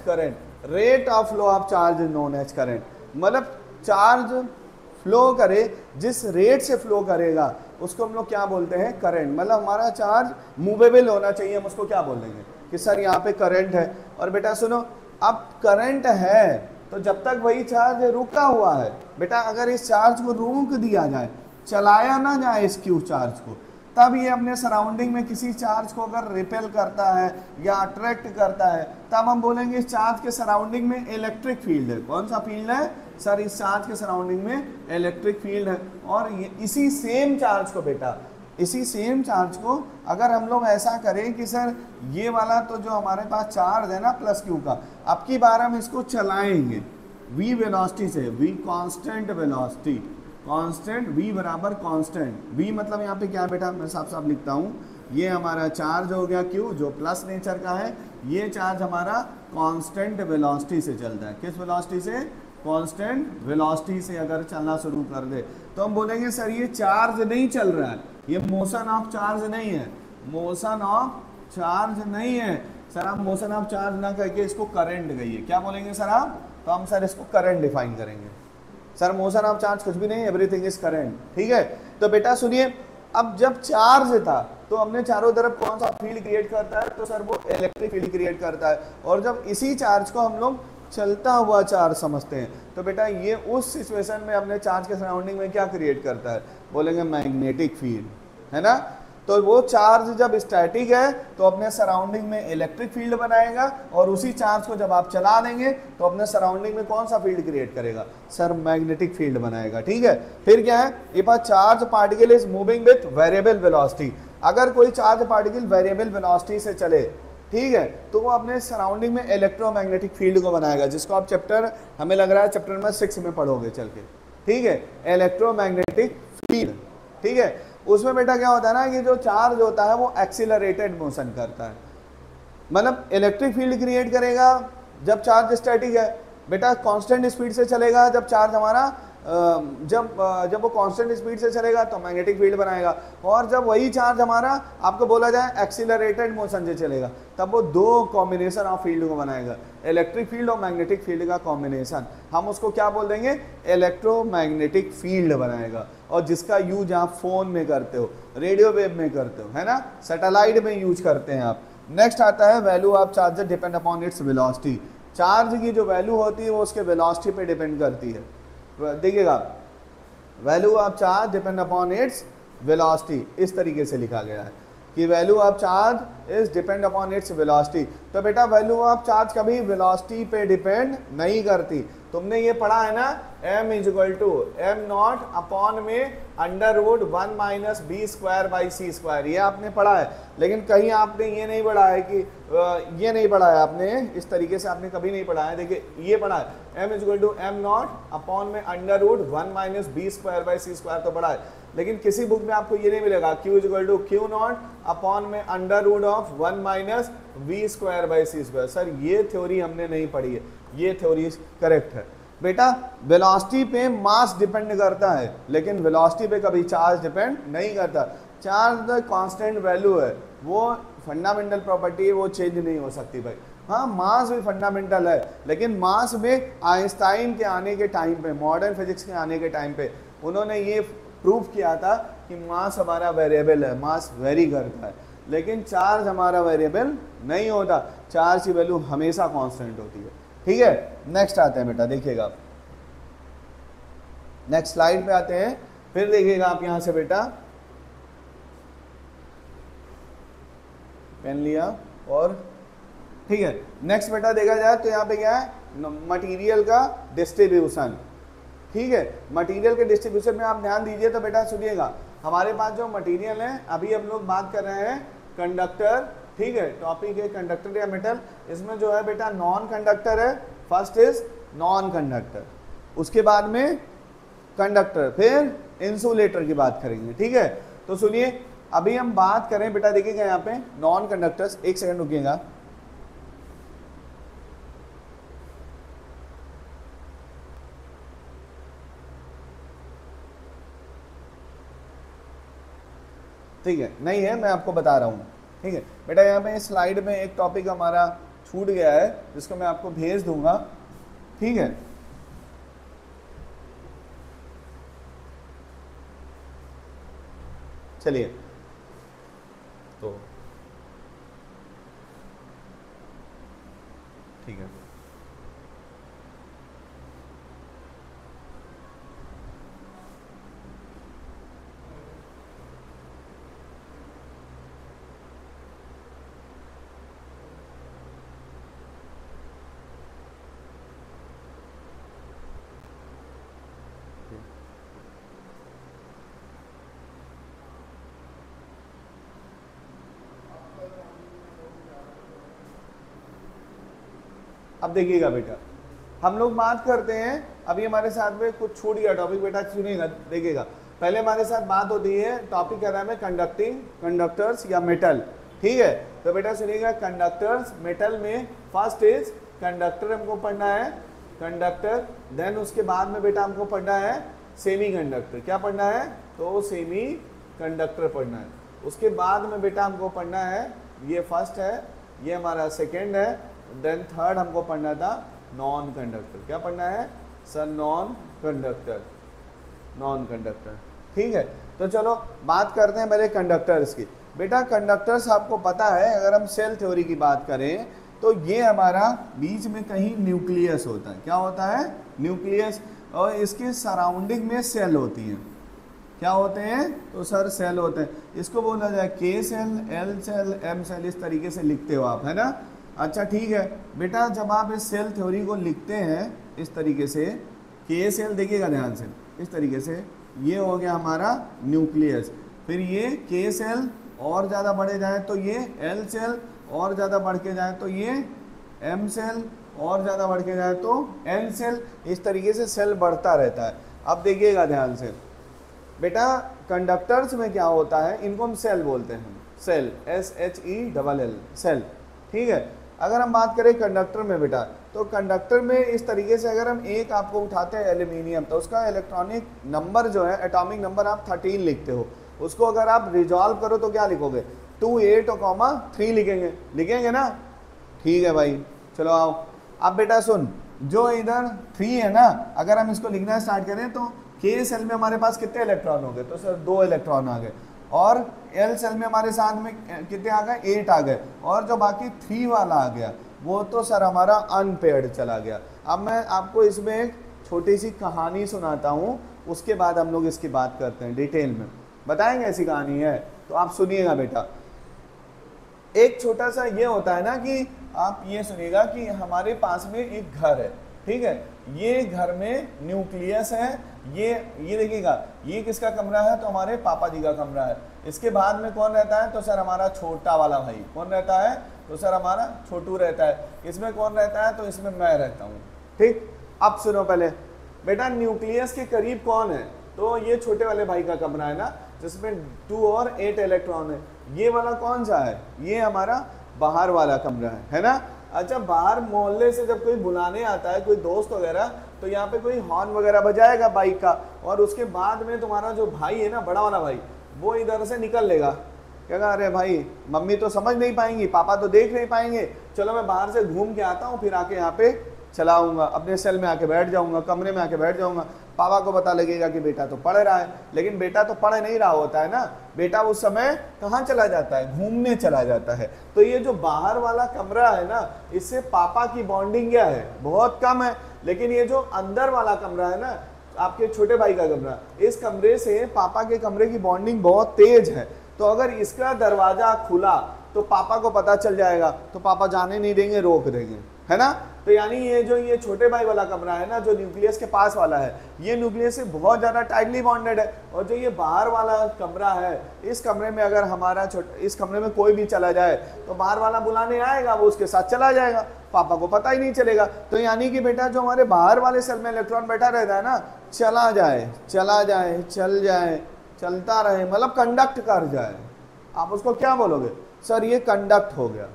current, rate of flow of charge is known as current. मतलब charge flow करे, जिस rate से फ्लो करेगा उसको हम लोग क्या बोलते हैं, करंट। मतलब हमारा चार्ज मूवेबल होना चाहिए, हम उसको क्या बोल देंगे कि सर यहाँ पे करंट है। और बेटा सुनो, अब करंट है तो जब तक वही चार्ज रुका हुआ है, बेटा अगर इस चार्ज को रोक दिया जाए, चलाया ना जाए इस क्यू चार्ज को, तब ये अपने सराउंडिंग में किसी चार्ज को अगर रिपेल करता है या अट्रैक्ट करता है, तब हम बोलेंगे इस चार्ज के सराउंडिंग में इलेक्ट्रिक फील्ड है। कौन सा फील्ड है सर, इस चार्ज के सराउंडिंग में इलेक्ट्रिक फील्ड है। और ये इसी सेम चार्ज को बेटा, इसी सेम चार्ज को अगर हम लोग ऐसा करें कि सर ये वाला तो जो हमारे पास चार्ज है ना प्लस क्यू का, अब की बार हम इसको चलाएंगे v वेलोसिटी से, v constant velocity, constant v बराबर कांस्टेंट, v मतलब यहाँ पे क्या बेटा, मैं साफ साफ लिखता हूँ, ये हमारा चार्ज हो गया q जो प्लस नेचर का है, ये चार्ज हमारा कांस्टेंट वेलोसिटी से चलता है। किस वेलोसिटी से, कांस्टेंट वेलोसिटी से अगर चलना शुरू कर दे तो हम बोलेंगे सर ये चार्ज नहीं चल रहा है, ये मोशन ऑफ चार्ज नहीं है, मोशन ऑफ चार्ज नहीं है। सर आप मोशन ऑफ चार्ज ना करके इसको करंट कहिए, क्या बोलेंगे सर आप, तो हम सर इसको करंट डिफाइन करेंगे। सर मोशन ऑफ चार्ज कुछ भी नहीं, एवरीथिंग इज करंट, ठीक है। तो बेटा सुनिए, अब जब चार्ज था तो हमने चारों तरफ कौन सा फील्ड क्रिएट करता है, तो सर वो इलेक्ट्रिक फील्ड क्रिएट करता है। और जब इसी चार्ज को हम लोग चलता हुआ चार्ज समझते हैं, तो बेटा ये उस सिचुएशन में अपने चार्ज के सराउंडिंग में क्या क्रिएट करता है, बोलेंगे मैग्नेटिक फील्ड, है ना। तो वो चार्ज जब स्टैटिक है तो अपने सराउंडिंग में इलेक्ट्रिक फील्ड बनाएगा, और उसी चार्ज को जब आप चला देंगे तो अपने सराउंडिंग में कौन सा फील्ड क्रिएट करेगा, सर मैग्नेटिक फील्ड बनाएगा, ठीक है। फिर क्या है, if a charge particle is moving with variable velocity, अगर कोई चार्ज पार्टिकल वेरिएबल वेलोसिटी से चले, ठीक है, तो वो अपने सराउंडिंग में इलेक्ट्रोमैग्नेटिक फील्ड को बनाएगा, जिसको आप चैप्टर, हमें लग रहा है चैप्टर नंबर 6 में पढ़ोगे चल के, ठीक है, इलेक्ट्रोमैग्नेटिक फील्ड, ठीक है। उसमें बेटा क्या होता है ना कि जो चार्ज होता है वो एक्सीलरेटेड मोशन करता है, मतलब इलेक्ट्रिक फील्ड क्रिएट करेगा जब चार्ज स्टैटिक है, बेटा कांस्टेंट स्पीड से चलेगा जब चार्ज हमारा जब वो कांस्टेंट स्पीड से चलेगा तो मैग्नेटिक फील्ड बनाएगा, और जब वही चार्ज हमारा आपको बोला जाए एक्सीलरेटेड मोशन से चलेगा तब वो दो कॉम्बिनेशन ऑफ फील्ड को बनाएगा, इलेक्ट्रिक फील्ड और मैग्नेटिक फील्ड का कॉम्बिनेशन, हम उसको क्या बोल देंगे, इलेक्ट्रोमैग्नेटिक फील्ड बनाएगा। और जिसका यूज आप फोन में करते हो, रेडियो वेव में करते हो, है ना, सैटेलाइट में यूज करते हैं आप। नेक्स्ट आता है value of charge depend upon its velocity, charge की जो वैल्यू होती है वो उसके वेलोसिटी पे डिपेंड करती है। देखिएगा, value of charge depend upon its velocity, इस तरीके से लिखा गया है कि value of charge is depend upon its velocity. तो बेटा वैल्यू ऑफ चार्ज कभी वेलोसिटी पे डिपेंड नहीं करती, तुमने ये पढ़ा है ना, m equal to M not upon में under root 1 minus B square by C square, ये आपने पढ़ा है। लेकिन कहीं आपने ये नहीं पढ़ा है कि ये नहीं पढ़ा है आपने, इस तरीके से आपने कभी नहीं पढ़ा है। देखिए ये पढ़ा है m equal to M not upon में under root 1 minus B square by C square, तो पढ़ा है। लेकिन किसी बुक में आपको ये नहीं मिलेगा q equal to Q not upon में under root of 1 minus V square by C square. Sir ये थ्योरी हमने नहीं पढ़ी है, ये थ्योरी करेक्ट है। बेटा वेलोसिटी पे मास डिपेंड करता है, लेकिन वेलोसिटी पे कभी चार्ज डिपेंड नहीं करता। चार्ज कांस्टेंट वैल्यू है, वो फंडामेंटल प्रॉपर्टी है, वो चेंज नहीं हो सकती भाई। हाँ मास भी फंडामेंटल है, लेकिन मास में आइंस्टाइन के आने के टाइम पे, मॉडर्न फिजिक्स के आने के टाइम पे उन्होंने ये प्रूव किया था कि मास हमारा वेरिएबल है, मास वेरी करता है, लेकिन चार्ज हमारा वेरिएबल नहीं होता, चार्ज की वैल्यू हमेशा कांस्टेंट होती है, ठीक है। नेक्स्ट आते हैं बेटा, देखिएगा नेक्स्ट स्लाइड पे आते हैं, फिर देखिएगा आप यहां से बेटा, पेन लिया और ठीक है। नेक्स्ट बेटा देखा जाए तो यहाँ पे क्या है, मटेरियल का डिस्ट्रीब्यूशन, ठीक है। मटेरियल के डिस्ट्रीब्यूशन में आप ध्यान दीजिए। तो बेटा सुनिएगा, हमारे पास जो मटेरियल है, अभी हम लोग बात कर रहे हैं कंडक्टर, ठीक है, टॉपिक है कंडक्टर या मेटल। इसमें जो है बेटा नॉन कंडक्टर है, फर्स्ट इज नॉन कंडक्टर, उसके बाद में कंडक्टर, फिर इंसुलेटर की बात करेंगे, ठीक है। तो सुनिए, अभी हम बात करें बेटा, देखिएगा यहाँ पे नॉन कंडक्टर्स, एक सेकंड रुकिएगा। ठीक है, नहीं है, मैं आपको बता रहा हूँ, ठीक है बेटा। यहाँ पे स्लाइड में एक टॉपिक हमारा छूट गया है, जिसको मैं आपको भेज दूंगा, ठीक है। चलिए, तो ठीक है, अब देखिएगा बेटा, हम लोग बात करते हैं, अभी हमारे साथ में कुछ छूट गया टॉपिक बेटा, सुनिएगा, देखिएगा। पहले हमारे साथ बात होती है, टॉपिक क्या नाम है, कंडक्टर्स या मेटल, ठीक है। तो बेटा सुनिएगा, कंडक्टर्स मेटल में फर्स्ट इज कंडक्टर हमको पढ़ना है, कंडक्टर। देन उसके बाद में बेटा हमको पढ़ना है सेमी कंडक्टर, क्या पढ़ना है, तो सेमी कंडक्टर पढ़ना है। उसके बाद में बेटा हमको पढ़ना है, ये फर्स्ट है, ये हमारा सेकेंड है, देन थर्ड हमको पढ़ना था नॉन कंडक्टर। क्या पढ़ना है sir? Non conductor, non conductor. ठीक है, तो चलो बात करते हैं मेरे कंडक्टर्स की। बेटा कंडक्टर्स आपको पता है, अगर हम सेल थ्योरी की बात करें तो ये हमारा बीच में कहीं न्यूक्लियस होता है। क्या होता है? न्यूक्लियस। और इसके सराउंडिंग में सेल होती हैं। क्या होते हैं? तो सर सेल होते हैं। इसको बोला जाए K shell, L shell, M shell, इस तरीके से लिखते हो आप, है ना। अच्छा ठीक है बेटा, जब आप इस सेल थ्योरी को लिखते हैं इस तरीके से, के सेल देखिएगा ध्यान से, इस तरीके से, ये हो गया हमारा न्यूक्लियस। फिर ये के सेल और ज़्यादा बढ़े जाए तो ये एल सेल, और ज़्यादा बढ़ के जाए तो ये एम सेल, और ज़्यादा बढ़ के जाए तो एन सेल। इस तरीके से सेल बढ़ता रहता है। अब देखिएगा ध्यान से बेटा, कंडक्टर्स में क्या होता है, इनको हम सेल बोलते हैं, सेल, SHELL, सेल। ठीक है, अगर हम बात करें कंडक्टर में बेटा, तो कंडक्टर में इस तरीके से अगर हम एक आपको उठाते हैं एल्यूमिनियम, तो उसका इलेक्ट्रॉनिक नंबर जो है, एटॉमिक नंबर आप 13 लिखते हो। उसको अगर आप रिजॉल्व करो तो क्या लिखोगे? 2, 8, 3 लिखेंगे, लिखेंगे ना। ठीक है भाई, चलो आओ। अब बेटा सुन, जो इधर 3 है ना, अगर हम इसको लिखना स्टार्ट करें तो के सेल में हमारे पास कितने इलेक्ट्रॉन हो गए? तो सर 2 इलेक्ट्रॉन आ गए। और एल सेल में हमारे साथ में कितने आ गए? 8 आ गए। और जो बाकी 3 वाला आ गया वो तो सर हमारा अनपेयर्ड चला गया। अब मैं आपको इसमें एक छोटी सी कहानी सुनाता हूँ, उसके बाद हम लोग इसकी बात करते हैं डिटेल में। बताएंगे ऐसी कहानी है तो आप सुनिएगा बेटा। एक छोटा सा ये होता है ना कि आप ये सुनिएगा कि हमारे पास में एक घर है, ठीक है। ये घर में न्यूक्लियस है, ये देखिएगा, ये किसका कमरा है? तो हमारे पापा जी का कमरा है। इसके बाद में कौन रहता है? तो सर हमारा छोटा वाला भाई। कौन रहता है? तो सर हमारा छोटू रहता है। इसमें कौन रहता है? तो इसमें मैं रहता हूँ। ठीक, अब सुनो पहले बेटा, न्यूक्लियस के करीब कौन है? तो ये छोटे वाले भाई का कमरा है ना, जिसमें 2 और 8 इलेक्ट्रॉन है। ये वाला कौन सा है? ये हमारा बाहर वाला कमरा है ना। अच्छा, बाहर मोहल्ले से जब कोई बुलाने आता है, कोई दोस्त वगैरह, तो यहाँ पे कोई हॉर्न वगैरह बजाएगा बाइक का, और उसके बाद में तुम्हारा जो भाई है ना, बड़ा वाला भाई, वो इधर से निकल लेगा। क्या अरे भाई, मम्मी तो समझ नहीं पाएंगी, पापा तो देख नहीं पाएंगे, चलो मैं बाहर से घूम के आता हूँ, फिर आके यहाँ पे चलाऊंगा, अपने सेल में आके बैठ जाऊंगा, कमरे में आके बैठ जाऊंगा। पापा को पता लगेगा कि बेटा तो पढ़ रहा है, लेकिन बेटा तो पढ़ नहीं रहा होता है ना। बेटा उस समय कहाँ चला जाता है? घूमने चला जाता है। तो ये जो बाहर वाला कमरा है ना, इससे पापा की बॉन्डिंग क्या है? बहुत कम है। लेकिन ये जो अंदर वाला कमरा है ना, आपके छोटे भाई का कमरा, इस कमरे से पापा के कमरे की बॉन्डिंग बहुत तेज है। तो अगर इसका दरवाजा खुला तो पापा को पता चल जाएगा, तो पापा जाने नहीं देंगे, रोक देंगे, है ना। तो यानी ये जो ये छोटे भाई वाला कमरा है ना, जो न्यूक्लियस के पास वाला है, ये न्यूक्लियस से बहुत ज़्यादा टाइटली बॉन्डेड है। और जो ये बाहर वाला कमरा है, इस कमरे में अगर हमारा इस कमरे में कोई भी चला जाए तो बाहर वाला बुलाने आएगा, वो उसके साथ चला जाएगा, पापा को पता ही नहीं चलेगा। तो यानी कि बेटा जो हमारे बाहर वाले सेल में इलेक्ट्रॉन बैठा रहता है ना, चला जाए, चला जाए, चल जाए, चलता रहे, मतलब कंडक्ट कर जाए, आप उसको क्या बोलोगे? सर ये कंडक्ट हो गया,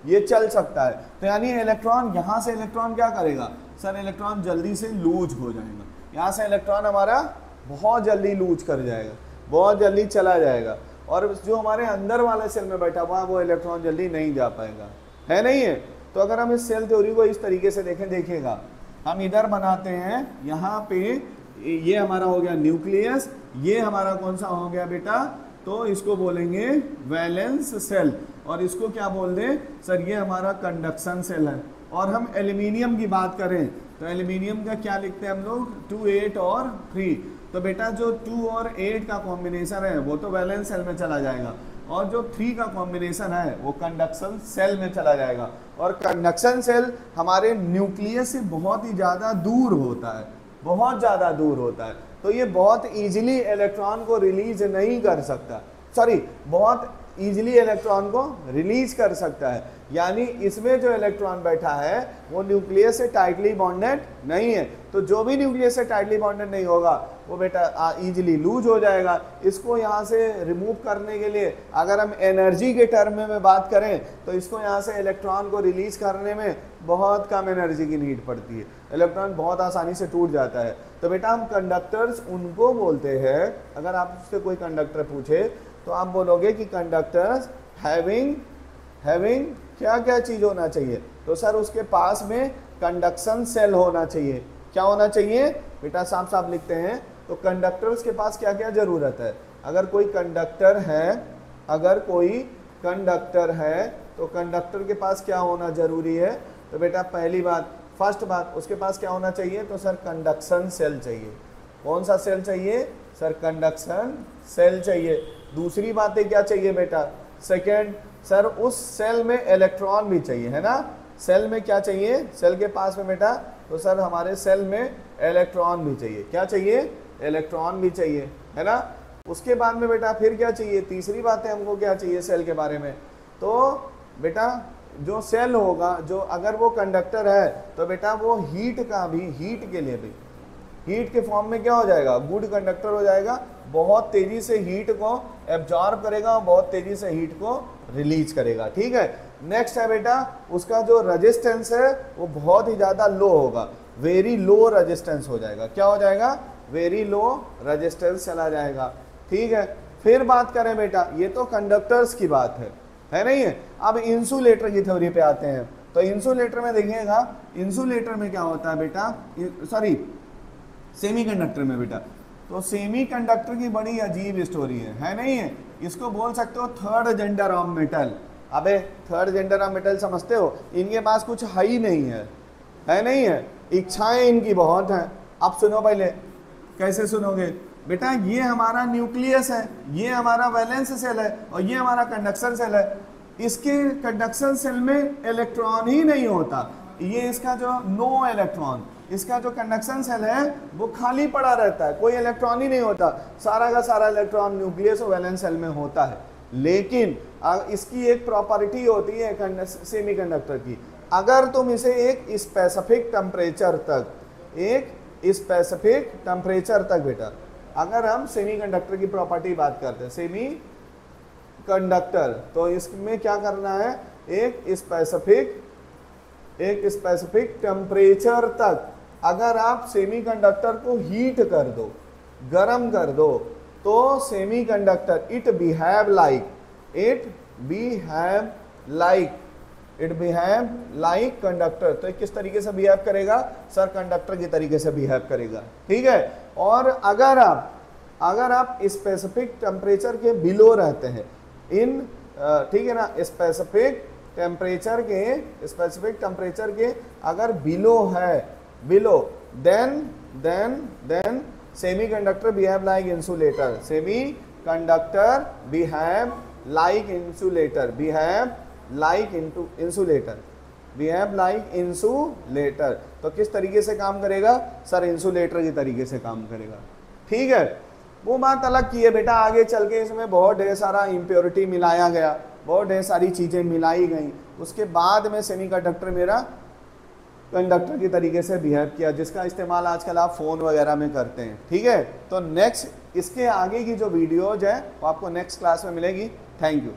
ये चल सकता है। तो यानी इलेक्ट्रॉन, यहाँ से इलेक्ट्रॉन क्या करेगा? सर इलेक्ट्रॉन जल्दी से लूज हो जाएगा। यहाँ से इलेक्ट्रॉन हमारा बहुत जल्दी लूज कर जाएगा, बहुत जल्दी चला जाएगा। और जो हमारे अंदर वाले सेल में बैठा हुआ है, वो इलेक्ट्रॉन जल्दी नहीं जा पाएगा, है नहीं है। तो अगर हम इस सेल थ्योरी को इस तरीके से देखें, देखिएगा, हम इधर बनाते हैं, यहाँ पे ये हमारा हो गया न्यूक्लियस, ये हमारा कौन सा हो गया बेटा? तो इसको बोलेंगे वैलेंस सेल, और इसको क्या बोल दें? सर ये हमारा कंडक्शन सेल है। और हम एल्यूमिनियम की बात करें तो एल्यूमिनियम का क्या लिखते हैं हम लोग? 2, 8 और 3। तो बेटा जो 2 और 8 का कॉम्बिनेशन है वो तो वैलेंस सेल में चला जाएगा, और जो 3 का कॉम्बिनेशन है वो कंडक्शन सेल में चला जाएगा। और कंडक्शन सेल हमारे न्यूक्लियस से बहुत ही ज़्यादा दूर होता है, बहुत ज़्यादा दूर होता है। तो ये बहुत इजीली इलेक्ट्रॉन को रिलीज नहीं कर सकता, सॉरी, बहुत इजीली इलेक्ट्रॉन को रिलीज कर सकता है। यानी इसमें जो इलेक्ट्रॉन बैठा है वो न्यूक्लियस से टाइटली बॉन्डेड नहीं है। तो जो भी न्यूक्लियस से टाइटली बॉन्डेड नहीं होगा वो बेटा इजीली लूज हो जाएगा। इसको यहाँ से रिमूव करने के लिए अगर हम एनर्जी के टर्म में बात करें तो इसको यहाँ से इलेक्ट्रॉन को रिलीज करने में बहुत कम एनर्जी की नीड पड़ती है, इलेक्ट्रॉन बहुत आसानी से टूट जाता है। तो बेटा हम कंडक्टर्स उनको बोलते हैं, अगर आपसे कोई कंडक्टर पूछे तो आप बोलोगे कि कंडक्टर्स हैविंग क्या क्या चीज़ होना चाहिए? तो सर उसके पास में कंडक्शन सेल होना चाहिए। क्या होना चाहिए बेटा, साफ साफ लिखते हैं। तो कंडक्टर्स के पास क्या क्या जरूरत है, अगर कोई कंडक्टर है तो कंडक्टर के पास क्या होना जरूरी है, तो बेटा पहली बात, फर्स्ट बात, उसके पास क्या होना चाहिए, तो सर कंडक्शन सेल चाहिए। कौन सा सेल चाहिए सर, कंडक्शन सेल चाहिए। दूसरी बातें क्या चाहिए बेटा, सेकेंड सर उस सेल में इलेक्ट्रॉन भी चाहिए, है ना। सेल में क्या चाहिए, सेल के पास में बेटा, तो सर हमारे सेल में इलेक्ट्रॉन भी चाहिए। क्या चाहिए, इलेक्ट्रॉन भी चाहिए, है ना। उसके बाद में बेटा फिर क्या चाहिए, तीसरी बात है हमको क्या चाहिए सेल के बारे में, तो बेटा जो सेल होगा, जो अगर वो कंडक्टर है तो बेटा वो हीट के लिए भी हीट के फॉर्म में क्या हो जाएगा, गुड कंडक्टर हो जाएगा। बहुत तेजी से हीट को एब्जॉर्ब करेगा और बहुत तेजी से हीट को रिलीज करेगा। ठीक है, नेक्स्ट है बेटा उसका जो रेजिस्टेंस है वो बहुत ही ज्यादा लो होगा, वेरी लो रेजिस्टेंस हो जाएगा। क्या हो जाएगा, वेरी लो रेजिस्टेंस चला जाएगा। ठीक है, फिर बात करें बेटा, ये तो कंडक्टर्स की बात है नहीं है। अब इंसुलेटर की थ्योरी पे आते हैं। तो इंसुलेटर में देखिएगा, इंसुलेटर में क्या होता है बेटा, सॉरी सेमीकंडक्टर में बेटा, तो सेमीकंडक्टर की बड़ी अजीब स्टोरी है नहीं है। इसको बोल सकते हो थर्ड जेंडर ऑफ मेटल। अबे थर्ड जेंडर ऑफ मेटल समझते हो, इनके पास कुछ है ही नहीं है नहीं है, इच्छाएं इनकी बहुत हैं। अब सुनो पहले, कैसे सुनोगे बेटा, ये हमारा न्यूक्लियस है, ये हमारा वैलेंस सेल है और ये हमारा कंडक्शन सेल है। इसके कंडक्शन सेल में इलेक्ट्रॉन ही नहीं होता, ये इसका जो नो इलेक्ट्रॉन, इसका जो कंडक्शन सेल है वो खाली पड़ा रहता है, कोई इलेक्ट्रॉन ही नहीं होता, सारा का सारा इलेक्ट्रॉन न्यूक्लियस और वैलेंस सेल में होता है। लेकिन इसकी एक प्रॉपर्टी होती है सेमीकंडक्टर की, अगर तुम इसे एक स्पेसिफिक टेम्परेचर तक बेटा, अगर हम सेमीकंडक्टर की प्रॉपर्टी बात करते हैं, सेमी कंडक्टर, तो इसमें क्या करना है, एक स्पेसिफिक टेम्परेचर तक अगर आप सेमीकंडक्टर को हीट कर दो, गर्म कर दो, तो semiconductor it behave like conductor. तो किस तरीके से बिहेव करेगा सर, कंडक्टर की तरीके से बिहेव करेगा। ठीक है, और अगर आप स्पेसिफिक टेम्परेचर के बिलो रहते हैं, ठीक है ना, स्पेसिफिक टेम्परेचर के अगर below then semiconductor behave like insulator, semiconductor behave like insulator. तो किस तरीके से काम करेगा सर, इंसुलेटर की तरीके से काम करेगा। ठीक है, वो बात अलग की है बेटा, आगे चल के इसमें बहुत ढेर सारा इम्प्योरिटी मिलाया गया, बहुत ढेर सारी चीजें मिलाई गई, उसके बाद में सेमीकंडक्टर मेरा कंडक्टर की तरीके से बिहेव किया, जिसका इस्तेमाल आजकल आप फोन वगैरह में करते हैं। ठीक है, तो नेक्स्ट इसके आगे की जो वीडियोज है वो आपको नेक्स्ट क्लास में मिलेगी। Thank you.